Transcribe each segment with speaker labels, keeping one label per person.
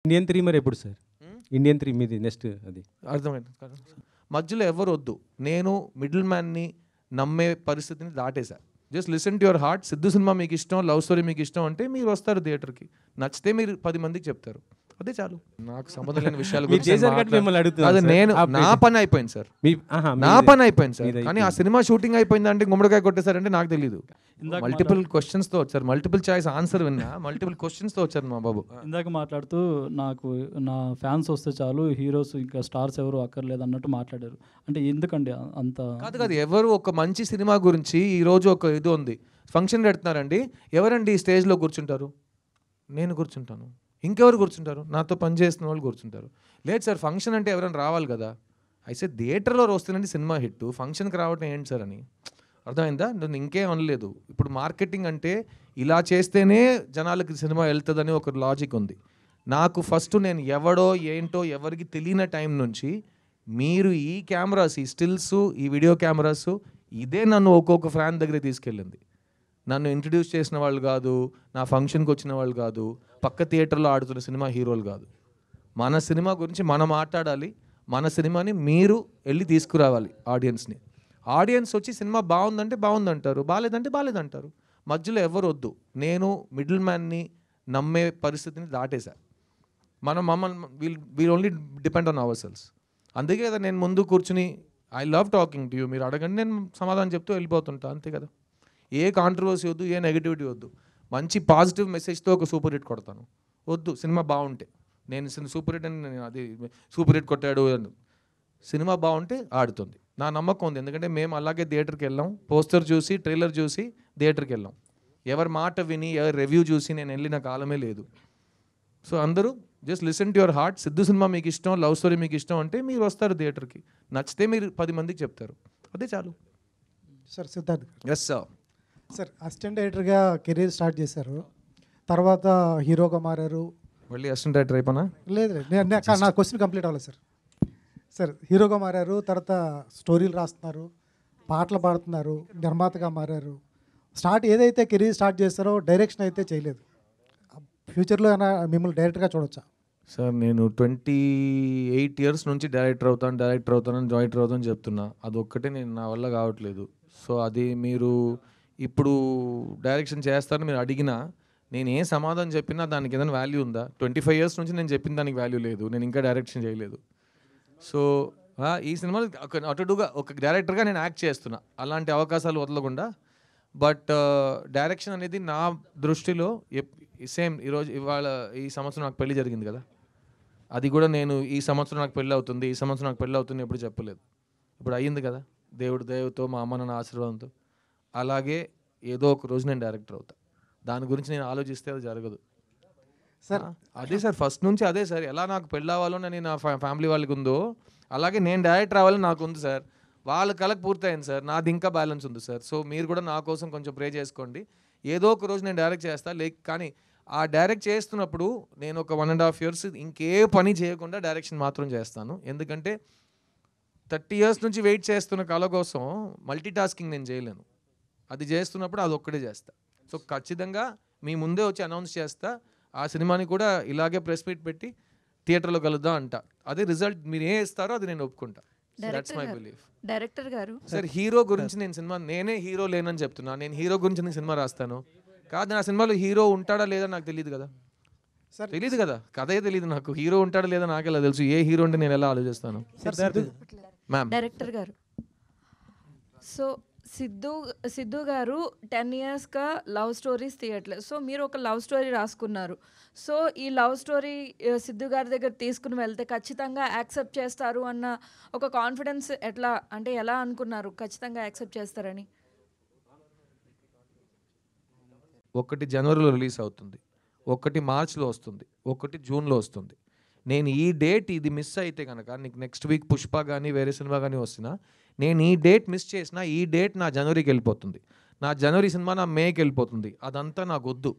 Speaker 1: Indian 3 మరి ఎప్పుడు sir? Indian 3 మీది నెక్స్ట్ అది.
Speaker 2: అర్థమైంది. మధ్యలో ఎవరు వద్దు. నేను మిడిల్ మ్యాన్ని నమ్మే పరిస్థితిని దాటేశా. Just listen to your heart. Siddhu cinema మీకు ఇష్టం, లవ్ స్టోరీ మీకు ఇష్టం అంటే మీరు వస్తారు థియేటర్కి. నచ్చితే మీరు 10 మందికి చెప్తారు. అదే చాలు. నాకు సంబంధం లేని విషయాల గురించి అదే నేను నా పని అయిపోయింది సార్. నా పని అయిపోయింది సార్. కానీ ఆ సినిమా షూటింగ్ అయిపోయిందంటే గుమ్మడికాయ కొట్టేశారంటే నాకు తెలియదు. మల్టిపుల్ క్వశ్చన్స్తో వచ్చారు. మల్టిపుల్ చాయిస్ ఆన్సర్ విన్నా. మల్టిపుల్ క్వశ్చన్స్తో వచ్చారు మా బాబు.
Speaker 3: ఇందాక మాట్లాడుతూ నాకు నా ఫ్యాన్స్ వస్తే చాలు, హీరోస్ ఇంకా స్టార్స్ ఎవరు అక్కర్లేదు అన్నట్టు మాట్లాడారు. అంటే ఎందుకండి అంత?
Speaker 2: కాదు ఎవరు ఒక మంచి సినిమా గురించి ఈరోజు ఒక ఇది ఉంది, ఫంక్షన్ పెడుతున్నారండి, ఎవరండి ఈ స్టేజ్లో కూర్చుంటారు? నేను కూర్చుంటాను. ఇంకెవరు కూర్చుంటారు? నాతో పనిచేస్తున్న వాళ్ళు కూర్చుంటారు. లేదు సార్, ఫంక్షన్ అంటే ఎవరైనా రావాలి కదా. అయితే థియేటర్లో వస్తుందండి సినిమా హిట్, ఫంక్షన్కి రావటం ఏంటి సార్ అని. అర్థమైందా? నేను ఇంకేం అనలేదు. ఇప్పుడు మార్కెటింగ్ అంటే ఇలా చేస్తేనే జనాలకి సినిమా వెళ్తుందని ఒక లాజిక్ ఉంది. నాకు ఫస్ట్ నేను ఎవడో ఏంటో ఎవరికి తెలియని టైం నుంచి మీరు ఈ కెమెరాస్, ఈ స్టిల్స్, ఈ వీడియో కెమెరాస్, ఇదే నన్ను ఒక్కొక్క ఫ్యాన్ దగ్గర తీసుకెళ్ళింది. నన్ను ఇంట్రడ్యూస్ చేసిన వాళ్ళు కాదు, నా ఫంక్షన్కి వచ్చిన వాళ్ళు కాదు, పక్క థియేటర్లో ఆడుతున్న సినిమా హీరోలు కాదు. మన సినిమా గురించి మనం మాట్లాడాలి. మన సినిమాని మీరు వెళ్ళి తీసుకురావాలి ఆడియన్స్ని. ఆడియన్స్ వచ్చి సినిమా బాగుందంటే బాగుందంటారు, బాగాలేదంటే బాగాలేదంటారు. మధ్యలో ఎవరు వద్దు. నేను మిడిల్ మ్యాన్ని నమ్మే పరిస్థితిని దాటేశా. మమ్మల్ని wheel only depend on hour cells. అందుకే కదా నేను ముందు కూర్చుని I love talking to you, మీరు అడగండి నేను సమాధానం చెప్తూ వెళ్ళిపోతుంటా. అంతే కదా. ఏ కాంట్రవర్సీ వద్దు, ఏ నెగిటివిటీ వద్దు. మంచి పాజిటివ్ మెసేజ్తో ఒక సూపర్ హిట్ కొడతాను. వద్దు సినిమా బాగుంటే. నేను సూపర్ హిట్ అని అది సూపర్ హిట్ కొట్టాడు అని. సినిమా బాగుంటే ఆడుతుంది. నా నమ్మకం ఉంది. ఎందుకంటే మేము అలాగే థియేటర్కి వెళ్ళాం. పోస్టర్ చూసి, ట్రైలర్ చూసి థియేటర్కి వెళ్ళాం. ఎవరి మాట విని, ఎవరి రివ్యూ చూసి నేను వెళ్ళిన కాలమే లేదు. సో అందరూ just listen to your heart. Siddhu cinema మీకు ఇష్టం, లవ్ స్టోరీ మీకు ఇష్టం అంటే మీరు వస్తారు థియేటర్కి. నచ్చితే మీరు 10 మందికి చెప్తారు. అదే చాలు.
Speaker 4: Sir Siddharth
Speaker 2: yes sir.
Speaker 4: Sir assistant డైరెక్టర్గా కెరీర్ స్టార్ట్ చేశారు, తర్వాత హీరోగా మారారు.
Speaker 2: మళ్ళీ అసిస్టెంట్ డైరెక్టర్ అయిపోయినా?
Speaker 4: లేదు నా క్వశ్చన్ కంప్లీట్ అవ్వలేదు సార్. సార్ హీరోగా మారారు, తర్వాత స్టోరీలు రాస్తున్నారు, పాటలు పాడుతున్నారు, నిర్మాతగా మారారు. ఏదైతే కెరీర్ స్టార్ట్ చేస్తారో డైరెక్షన్ అయితే చేయలేదు. ఫ్యూచర్లో అయినా మిమ్మల్ని డైరెక్టర్గా చూడొచ్చా?
Speaker 2: సార్ నేను 28 years నుంచి డైరెక్టర్ అవుతానని చెప్తున్నా. అదొక్కటే నేను నా వల్ల కావట్లేదు. సో అది మీరు ఇప్పుడు డైరెక్షన్ చేస్తారని మీరు అడిగినా నేను ఏ సమాధానం చెప్పినా దానికి ఏదైనా వాల్యూ ఉందా? 25 years నుంచి నేను చెప్పిన దానికి వాల్యూ లేదు. నేను ఇంకా డైరెక్షన్ చేయలేదు. సో ఈ సినిమాలో అటుగా ఒక డైరెక్టర్గా నేను యాక్ట్ చేస్తున్నా, అలాంటి అవకాశాలు వదలకుండా. బట్ డైరెక్షన్ అనేది నా దృష్టిలో సేమ్ ఇవాళ ఈ సంవత్సరం నాకు పెళ్లి జరిగింది కదా, అది కూడా నేను ఈ సంవత్సరం నాకు పెళ్ళి అవుతుంది ఎప్పుడు చెప్పలేదు. ఇప్పుడు అయ్యింది కదా దేవుడితో, మా అమ్మ నాన్న ఆశీర్వాదంతో. అలాగే ఏదో ఒక రోజు నేను డైరెక్టర్ అవుతా. దాని గురించి నేను ఆలోచిస్తే అది జరగదు
Speaker 4: సార్.
Speaker 2: అదే సార్ ఫస్ట్ నుంచి అదే సార్. ఎలా నాకు పెళ్ళి అవ్వాలని నా ఫ్యామిలీ వాళ్ళకి ఉందో అలాగే నేను డైరెక్టర్ అవ్వాలని నాకు ఉంది సార్. వాళ్ళ కళకు పూర్తయింది సార్, నాది ఇంకా బ్యాలెన్స్ ఉంది సార్. సో మీరు కూడా నా కోసం కొంచెం ప్రే చేసుకోండి. ఏదో ఒక రోజు నేను డైరెక్ట్ చేస్తాను. కానీ ఆ డైరెక్ట్ చేస్తున్నప్పుడు నేను ఒక 1.5 years ఇంకే పని చేయకుండా డైరెక్షన్ మాత్రం చేస్తాను. ఎందుకంటే 30 years నుంచి వెయిట్ చేస్తున్న కళ కోసం మల్టీ టాస్కింగ్ నేను చేయలేను. అది చేస్తున్నప్పుడు అది ఒక్కడే చేస్తా. సో ఖచ్చితంగా మీ ముందే వచ్చి అనౌన్స్ చేస్తా. ఆ సినిమాని కూడా ఇలాగే ప్రెస్ మీట్ పెట్టి థియేటర్లో కలుద్దాం అంట. అదే రిజల్ట్ మీరు ఏ ఇస్తారో అది నేను ఒప్పుకుంటా. That's my belief.
Speaker 5: డైరెక్టర్ గారు
Speaker 2: సార్ హీరో గురించి నేనే హీరో లేనని చెప్తున్నా. నేను హీరో గురించి నేను సినిమా రాస్తాను కాదు. నా సినిమాలో హీరో ఉంటాడా లేదా నాకు తెలియదు కదా. తెలియదు కదా, కథే తెలియదు నాకు. హీరో ఉంటాడా లేదా నాకెలా తెలుసు? ఏ హీరో అంటే నేను ఎలా ఆలోచిస్తాను? మ్యామ్
Speaker 5: డైరెక్టర్ గారు, సో సిద్ధు గారు 10 yearsగా లవ్ స్టోరీస్ తీయట్లేదు. సో మీరు ఒక లవ్ స్టోరీ రాసుకున్నారు. సో ఈ లవ్ స్టోరీ సిద్ధు గారి దగ్గర తీసుకుని వెళ్తే ఖచ్చితంగా యాక్సెప్ట్ చేస్తారు అన్న ఒక కాన్ఫిడెన్స్ ఎలా అనుకున్నారు ఖచ్చితంగా యాక్సెప్ట్ చేస్తారని?
Speaker 2: ఒకటి జనవరిలో రిలీజ్ అవుతుంది, ఒకటి మార్చ్లో వస్తుంది, ఒకటి జూన్లో వస్తుంది. నేను ఈ డేట్ ఇది మిస్ అయితే కనుక నీకు నెక్స్ట్ వీక్ పుష్ప కానీ వేరే సినిమా కానీ వస్తున్నా, నేను ఈ డేట్ మిస్ చేసినా ఈ డేట్ నా జనవరికి వెళ్ళిపోతుంది, నా జనవరి సినిమా నా మేకి వెళ్ళిపోతుంది. అదంతా నాకు వద్దు.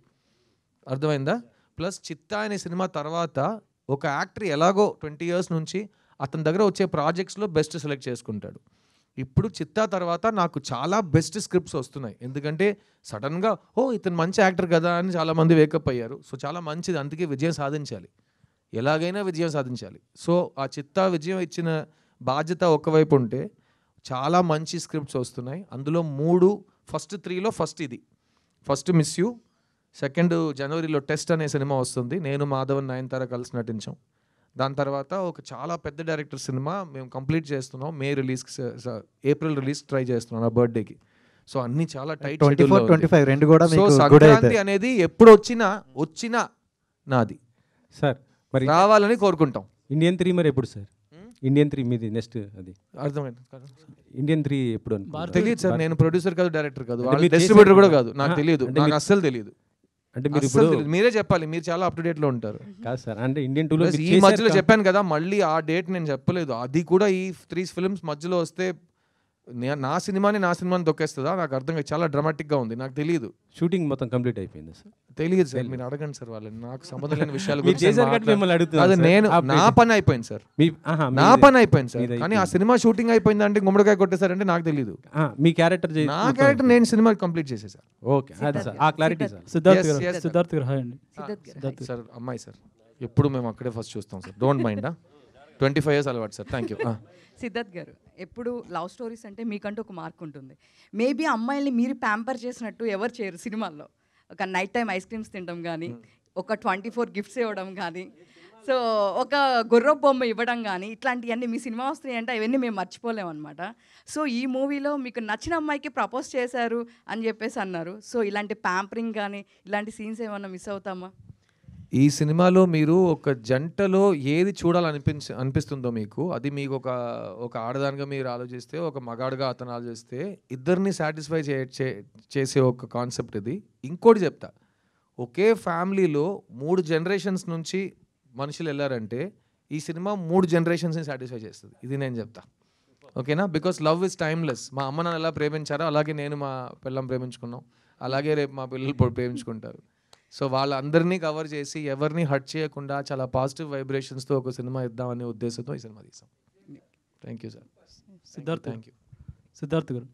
Speaker 2: అర్థమైందా? ప్లస్ చిత్తా అనే సినిమా తర్వాత ఒక యాక్టర్ ఎలాగో 20 years నుంచి అతని దగ్గర వచ్చే ప్రాజెక్ట్స్లో బెస్ట్ సెలెక్ట్ చేసుకుంటాడు. ఇప్పుడు చిత్తా తర్వాత నాకు చాలా బెస్ట్ స్క్రిప్ట్స్ వస్తున్నాయి. ఎందుకంటే సడన్గా ఇతను మంచి యాక్టర్ కదా అని చాలామంది వేకప్ అయ్యారు. సో చాలా మంచిది, అందుకే విజయం సాధించాలి. ఎలాగైనా విజయం సాధించాలి. సో ఆ చిత్తా విజయం ఇచ్చిన బాధ్యత ఒకవైపు ఉంటే చాలా మంచి స్క్రిప్ట్స్ వస్తున్నాయి. అందులో 3 ఫస్ట్ 3లో ఫస్ట్ ఇది, ఫస్ట్ మిస్ యూ, సెకండ్ జనవరిలో టెస్ట్ అనే సినిమా వస్తుంది, నేను మాధవన్ నయనతార కలిసి నటించాం. దాని తర్వాత ఒక చాలా పెద్ద డైరెక్టర్ సినిమా మేము కంప్లీట్ చేస్తున్నాం, ఏప్రిల్ రిలీజ్ ట్రై చేస్తున్నాం నా బర్త్డేకి. సో అన్ని చాలా టైట్
Speaker 6: 24-25 రెండు కూడా
Speaker 2: సో
Speaker 6: మీకు good
Speaker 2: సంక్రాంతి
Speaker 6: అయితే.
Speaker 2: అనేది ఎప్పుడు వచ్చినా నాది
Speaker 1: సార్ మరి
Speaker 2: రావాలని కోరుకుంటాం.
Speaker 1: ఇండియన్ 3 మరి ఎప్పుడు సార్? ఇండియన్ 3 మీది నెక్స్ట్ అది.
Speaker 2: అర్థమైంది?
Speaker 1: ఇండియన్ 3 ఎప్పుడు అనుకుంటున్నారు?
Speaker 2: తెలియదు సార్, నేను ప్రొడ్యూసర్ కాదు, డైరెక్టర్ కాదు,
Speaker 1: అంటే మీరు
Speaker 2: డిస్ట్రిబ్యూటర్
Speaker 1: చేశారు
Speaker 2: కూడా
Speaker 1: కదా?
Speaker 2: కాదు, నాకు
Speaker 1: ఆహా,
Speaker 2: తెలియదు,
Speaker 1: అంటే
Speaker 2: నాకు
Speaker 1: మీరు-
Speaker 2: అస్సలు తెలియదు.
Speaker 1: అంటే మీరు
Speaker 2: అస్సలు
Speaker 1: ఇప్పుడు
Speaker 2: తెలీదు. మీరే చెప్పాలి, మీరు చాలా అప్ టు డేట్ లో ఉంటారు.
Speaker 1: కాదు సార్, అంటే ఇండియన్ 2లో
Speaker 2: Plus ఈ మధ్యలో చెప్పాను కదా, మళ్ళీ ఆ డేట్ నేను చెప్పలేదు, అది కూడా ఈ 3 ఫిల్మ్స్ మధ్యలో వస్తే నా సినిమాని తొక్కేస్తుందా నాకు అర్థం కాదు. చాలా డ్రామాటిక్ గా ఉంది, నాకు తెలియదు.
Speaker 1: షూటింగ్ మొత్తం కంప్లీట్ అయిపోయింది సార్.
Speaker 2: తెలియదు సార్, మీరు అడగండి సార్ వాళ్ళని, నాకు సంబంధం లేని విషయాల
Speaker 1: మీరు
Speaker 2: గురించి
Speaker 1: చేశారు కాబట్టి మిమ్మల్ని అడుగుతున్నాను
Speaker 2: అది
Speaker 1: సార్.
Speaker 2: నేను
Speaker 1: ఆ
Speaker 2: నా పని అయిపోయింది సార్, నా పని అయిపోయింది సార్, కానీ ఆ సినిమా షూటింగ్ అయిపోయింది అంటే గుమ్మడికాయ కొట్టేశారంటే నాకు తెలియదు.
Speaker 1: మీ క్యారెక్టర్
Speaker 2: నా క్యారెక్టర్ నేను సినిమా కంప్లీట్ చేసేసాను.
Speaker 1: ఓకే, అది సార్ ఆ క్లారిటీ సార్.
Speaker 3: సిద్ధార్థ్
Speaker 2: Yes,
Speaker 3: గారు,
Speaker 2: yes, sir.
Speaker 3: సిద్ధార్థ్ గారు హాయ్ అండి.
Speaker 5: సిద్ధార్థ్ గారు.
Speaker 2: సార్ అమ్మాయి సార్, ఎప్పుడు మేము అక్కడే ఫస్ట్ చూస్తాం సార్, డోంట్ మైండ్. 25 years అలవాటు సార్, థ్యాంక్ యూ.
Speaker 7: సిద్ధార్థ్ గారు, ఎప్పుడు లవ్ స్టోరీస్ అంటే మీకంటూ ఒక మార్క్ ఉంటుంది. మేబీ అమ్మాయిల్ని మీరు ప్యాంపర్ చేసినట్టు ఎవరు చేయరు సినిమాల్లో. ఒక నైట్ టైం ఐస్ క్రీమ్స్ తినడం కానీ, ఒక 24 గిఫ్ట్స్ ఇవ్వడం కానీ, సో ఒక గుర్ర బొమ్మ ఇవ్వడం కానీ, ఇట్లాంటివన్నీ మీ సినిమా వస్తున్నాయి అంటే అవన్నీ మేము మర్చిపోలేము అనమాట. సో ఈ మూవీలో మీకు నచ్చిన అమ్మాయికి ప్రపోజ్ చేశారు అని చెప్పేసి అన్నారు. సో ఇలాంటి ప్యాంపరింగ్ కానీ ఇలాంటి సీన్స్ ఏమన్నా మిస్ అవుతామా?
Speaker 2: ఈ సినిమాలో మీరు ఒక జంటలో ఏది అనిపిస్తుందో మీకు, అది మీకు ఒక ఆడదానిగా మీరు ఆలోచిస్తే, ఒక మగాడుగా అతను ఆలోచిస్తే, ఇద్దరిని సాటిస్ఫై చేసే ఒక కాన్సెప్ట్ ఇది. ఇంకోటి చెప్తా, ఒకే ఫ్యామిలీలో 3 generations నుంచి మనుషులు వెళ్ళారంటే ఈ సినిమా 3 generations సాటిస్ఫై చేస్తుంది, ఇది నేను చెప్తా. ఓకేనా? Because love is timeless. మా అమ్మ నాన్న ఎలా ప్రేమించారో అలాగే నేను మా పిల్లం ప్రేమించుకున్నాం, అలాగే రేపు మా పిల్లలు ప్రేమించుకుంటారు. సో వాళ్ళందరినీ కవర్ చేసి ఎవరిని హర్ట్ చేయకుండా చాలా పాజిటివ్ వైబ్రేషన్స్తో ఒక సినిమా ఇద్దామనే ఉద్దేశంతో ఈ సినిమా తీసాం. Thank you sir.
Speaker 3: Siddharth
Speaker 2: thank you.
Speaker 3: Siddharth గారు